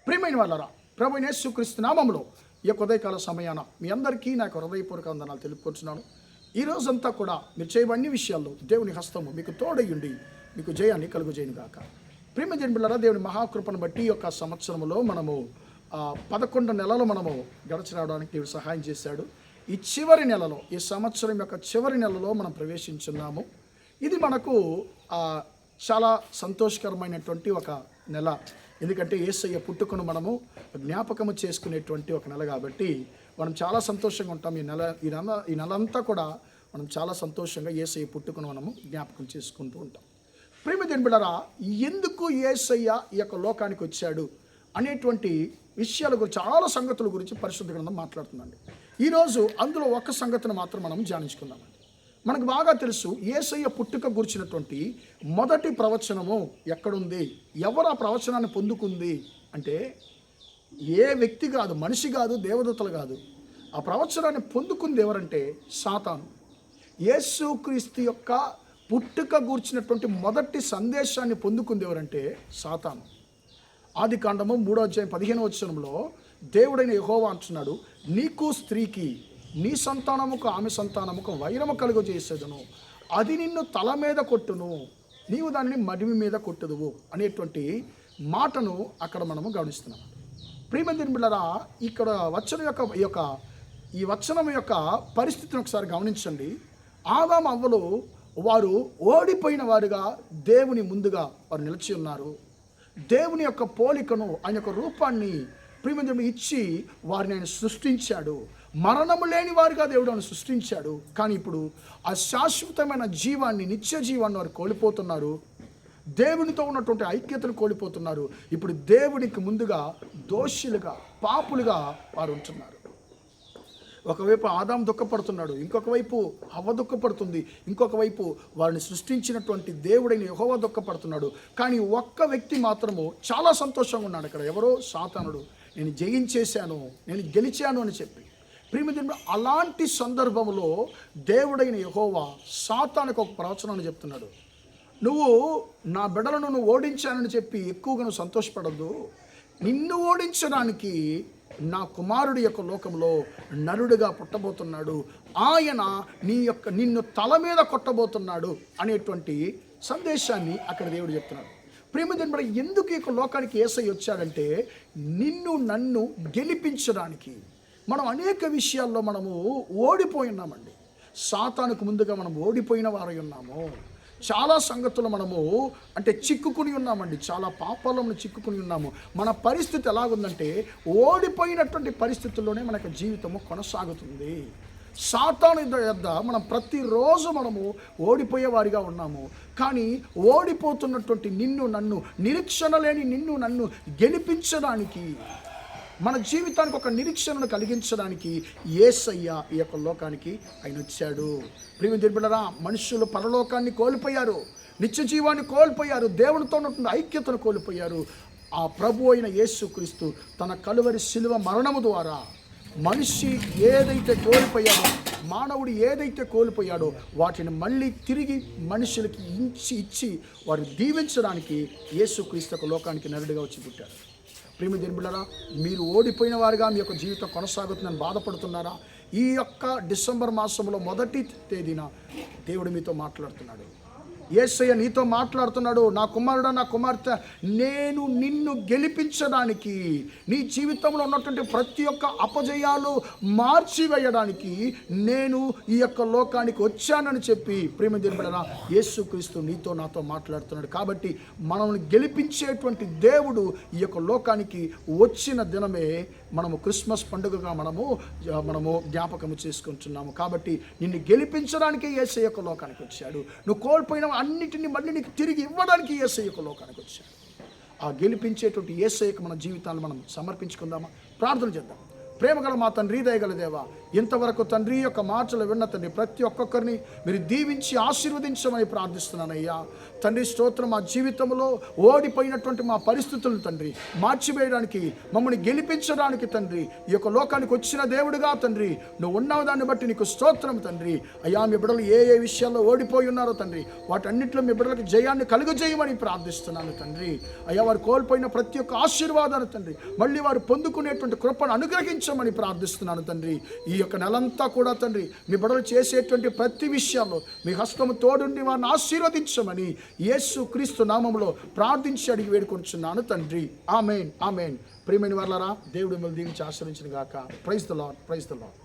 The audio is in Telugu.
ప్రియమైన వాళ్ళరా, ప్రభు యేసుక్రీస్తు నామములో ఈ యొక్క ఉదయకాల సమయాన మీ అందరికీ నాకు హృదయపూర్వక వందనాలు తెలుపుకుంటున్నాను. ఈ రోజంతా కూడా మీరు చేయబడిన అన్ని విషయాల్లో దేవుని హస్తము మీకు తోడయ్యుండి మీకు జయాన్ని కలుగుజేయను గాక. ప్రియమైన జనులారా, దేవుని మహాకృపను బట్టి ఈ యొక్క సంవత్సరంలో మనము 11 నెలలు మనము గడిచి రావడానికి దేవుడు సహాయం చేశాడు. ఈ చివరి నెలలో, ఈ సంవత్సరం యొక్క చివరి నెలలో మనం ప్రవేశించున్నాము. ఇది మనకు చాలా సంతోషకరమైనటువంటి ఒక నెల. ఎందుకంటే యేసయ్య పుట్టుకను మనము జ్ఞాపకము చేసుకునేటువంటి ఒక నెల కాబట్టి మనం చాలా సంతోషంగా ఉంటాం. ఈ నెలంతా కూడా మనం చాలా సంతోషంగా యేసయ్య పుట్టుకను మనము జ్ఞాపకం చేసుకుంటూ ఉంటాం. ప్రియమైన దేవుని బిడ్డలారా, ఎందుకు యేసయ్య ఈ యొక్క లోకానికి వచ్చాడు అనేటువంటి విషయాల గురించి, చాలా సంగతుల గురించి పరిశుద్ధ గ్రంథం మాట్లాడుతుందండి. ఈరోజు అందులో ఒక సంగతిని మాత్రం మనం ధ్యానించుకుందామండి. మనకు బాగా తెలుసు, యేసయ్య పుట్టుక గురించినటువంటి మొదటి ప్రవచనము ఎక్కడుంది, ఎవరు ఆ ప్రవచనాన్ని పొందుకుంది అంటే ఏ వ్యక్తి కాదు, మనిషి కాదు, దేవదూతలు కాదు. ఆ ప్రవచనాన్ని పొందుకుంది ఎవరంటే సాతాను. యేసుక్రీస్తు యొక్క పుట్టుక గూర్చినటువంటి మొదటి సందేశాన్ని పొందుకుంది ఎవరంటే సాతాను. ఆదికాండము 3:15 దేవుడైన యెహోవా అంటున్నాడు, నీకు స్త్రీకి, నీ సంతానముకు ఆమె సంతానముకు వైరము కలుగజేసేదను, అది నిన్ను తల మీద కొట్టును, నీవు దానిని మడిమి మీద కొట్టుదువు అనేటువంటి మాటను అక్కడ మనము గమనిస్తున్నాం. ప్రియమైన బిడ్డలారా, ఇక్కడ ఈ వచనం యొక్క పరిస్థితిని ఒకసారి గమనించండి. ఆదాము అవ్వలు వారు ఓడిపోయిన వారుగా దేవుని ముందుగా వారు నిలిచి ఉన్నారు. దేవుని యొక్క పోలికను, ఆయన యొక్క రూపాన్ని ప్రియమైన ఇచ్చి వారిని ఆయన సృష్టించాడు. మరణము లేని వారిగా దేవుడు ఆయన సృష్టించాడు. కానీ ఇప్పుడు ఆ శాశ్వతమైన జీవాన్ని, నిత్య జీవాన్ని వారు కోల్పోతున్నారు. దేవునితో ఉన్నటువంటి ఐక్యతను కోల్పోతున్నారు. ఇప్పుడు దేవునికి ముందుగా దోషులుగా, పాపులుగా వారు ఉంటున్నారు. ఒకవైపు ఆదాము దుఃఖపడుతున్నాడు, ఇంకొక వైపు హవ్వ దుఃఖపడుతుంది, ఇంకొక వైపు వారిని సృష్టించినటువంటి దేవుడైన యెహోవా దుఃఖపడుతున్నాడు. కానీ ఒక్క వ్యక్తి మాత్రము చాలా సంతోషంగా ఉన్నాడు. అక్కడ ఎవరో సాతానుడు, నేను జయించేశాను, నేను గెలిచాను అని చెప్పి. ప్రియమైన అలాంటి సందర్భంలో దేవుడైన యెహోవా సాతానుకు ఒక ప్రవచనాన్ని చెప్తున్నాడు. నువ్వు నా బిడ్డలను నువ్వు ఓడించానని చెప్పి ఎక్కువగా నువ్వు సంతోషపడద్దు. నిన్ను ఓడించడానికి నా కుమారుడి యొక్క లోకంలో నరుడుగా పుట్టబోతున్నాడు, ఆయన నిన్ను తల మీద కొట్టబోతున్నాడు అనేటువంటి సందేశాన్ని అక్కడ దేవుడు చెప్తున్నాడు. ప్రియమైన ఎందుకు ఈ లోకానికి యేసయ్య వచ్చాడంటే నిన్ను నన్ను గెలిపించడానికి. మనం అనేక విషయాల్లో మనము ఓడిపోయి ఉన్నామండి. సాతానుకు ముందుగా మనం ఓడిపోయిన వారై ఉన్నాము. చాలా సంగతులు మనము చిక్కుకుని ఉన్నామండి. చాలా పాపాలను చిక్కుకుని ఉన్నాము. మన పరిస్థితి ఎలాగుందంటే ఓడిపోయినటువంటి పరిస్థితుల్లోనే మనకు జీవితము కొనసాగుతుంది. సాతాను యొద్ద మనం ప్రతిరోజు మనము ఓడిపోయేవారిగా ఉన్నాము. కానీ ఓడిపోతున్నటువంటి నిన్ను నన్ను, నిరీక్షణ లేని నిన్ను నన్ను గెలిపించడానికి, మన జీవితానికి ఒక నిరీక్షణను కలిగించడానికి యేసయ్య ఈ యొక్క లోకానికి ఆయన వచ్చాడు. ప్రియమైన బిడ్డలారా, మనుషులు పరలోకాన్ని కోల్పోయారు, నిత్య జీవాన్ని కోల్పోయారు, దేవునితో ఉన్నటువంటి ఐక్యతను కోల్పోయారు. ఆ ప్రభు అయిన యేసుక్రీస్తు తన కలువరి శిలువ మరణము ద్వారా మనిషి ఏదైతే కోల్పోయాడో, మానవుడు ఏదైతే కోల్పోయాడో వాటిని మళ్ళీ తిరిగి మనుషులకి ఇచ్చి వారు దీవించడానికి యేసుక్రీస్తు ఒక లోకానికి నరుడిగా వచ్చి పుట్టాడు. ప్రియమైన బిడ్డలారా, మీరు ఓడిపోయిన వారుగా మీ యొక్క జీవితం కొనసాగుతుందని బాధపడుతున్నారా? ఈ యొక్క డిసెంబర్ మాసంలో మొదటి తేదీన దేవుడు మీతో మాట్లాడుతున్నాడు. యేసయ్య నీతో మాట్లాడుతున్నాడు, నా కుమారుడా, నా కుమార్తె, నేను నిన్ను గెలిపించడానికి, నీ జీవితంలో ఉన్నటువంటి ప్రతి ఒక్క అపజయాలు మార్చివేయడానికి నేను ఈ యొక్క లోకానికి వచ్చానని చెప్పి ప్రియమైన బిడ్డలారా, యేసుక్రీస్తు నీతో నాతో మాట్లాడుతున్నాడు. కాబట్టి మనల్ని గెలిపించేటువంటి దేవుడు ఈ యొక్క లోకానికి వచ్చిన దినమే మనము క్రిస్మస్ పండుగగా మనము జ్ఞాపకము చేసుకుంటున్నాము. కాబట్టి నిన్ను గెలిపించడానికి యేసయ్య యొక్క లోకానికి వచ్చాడు. నువ్వు కోల్పోయిన అన్నిటిని మళ్ళీ నీకు తిరిగి ఇవ్వడానికి యేసయ్య యొక్క లోకానికి వచ్చాడు. ఆ గెలిపించేటువంటి యేసయ్యకు మన జీవితాన్ని మనం సమర్పించుకుందామా? ప్రార్థన చేద్దాం. ప్రేమగల మా తండ్రి, దయగల దేవా, ఇంతవరకు తండ్రి యొక్క మాటలు విన్న తండ్రి ప్రతి ఒక్కొక్కరిని మీరు దీవించి ఆశీర్వదించమని ప్రార్థిస్తున్నానయ్యా. తండ్రి స్తోత్రం, మా జీవితంలో ఓడిపోయినటువంటి మా పరిస్థితులను తండ్రి మార్చివేయడానికి, మమ్మల్ని గెలిపించడానికి తండ్రి ఈ యొక్క లోకానికి వచ్చిన దేవుడుగా తండ్రి నువ్వు ఉన్నావు. దాన్ని బట్టి నీకు స్తోత్రం తండ్రి. అయ్యా, మీ బిడ్డలు ఏ ఏ విషయాల్లో ఓడిపోయి ఉన్నారో తండ్రి వాటన్నిటిలో మీ బిడ్డలకు జయాన్ని కలుగజేయమని ప్రార్థిస్తున్నాను తండ్రి. అయ్యా, వారు కోల్పోయిన ప్రతి ఒక్క ఆశీర్వాదాన్ని తండ్రి మళ్ళీ వారు పొందుకునేటువంటి కృపను అనుగ్రహించమని ప్రార్థిస్తున్నాను తండ్రి. ఈ యొక్క నెలంతా కూడా తండ్రి మీ బిడ్డలు చేసేటువంటి ప్రతి విషయాల్లో మీ హస్తము తోడుండి వారిని ఆశీర్వదించమని యేసు క్రీస్తు నామములో ప్రార్థించి అడిగి వేడుకొంచున్నాను తండ్రి. ఆమేన్, ఆమేన్. ప్రియమైన వారలారా, దేవుడు మిమ్మల్ని దీవించి ఆశీర్వదించును గాక. Praise the lord, praise the lord.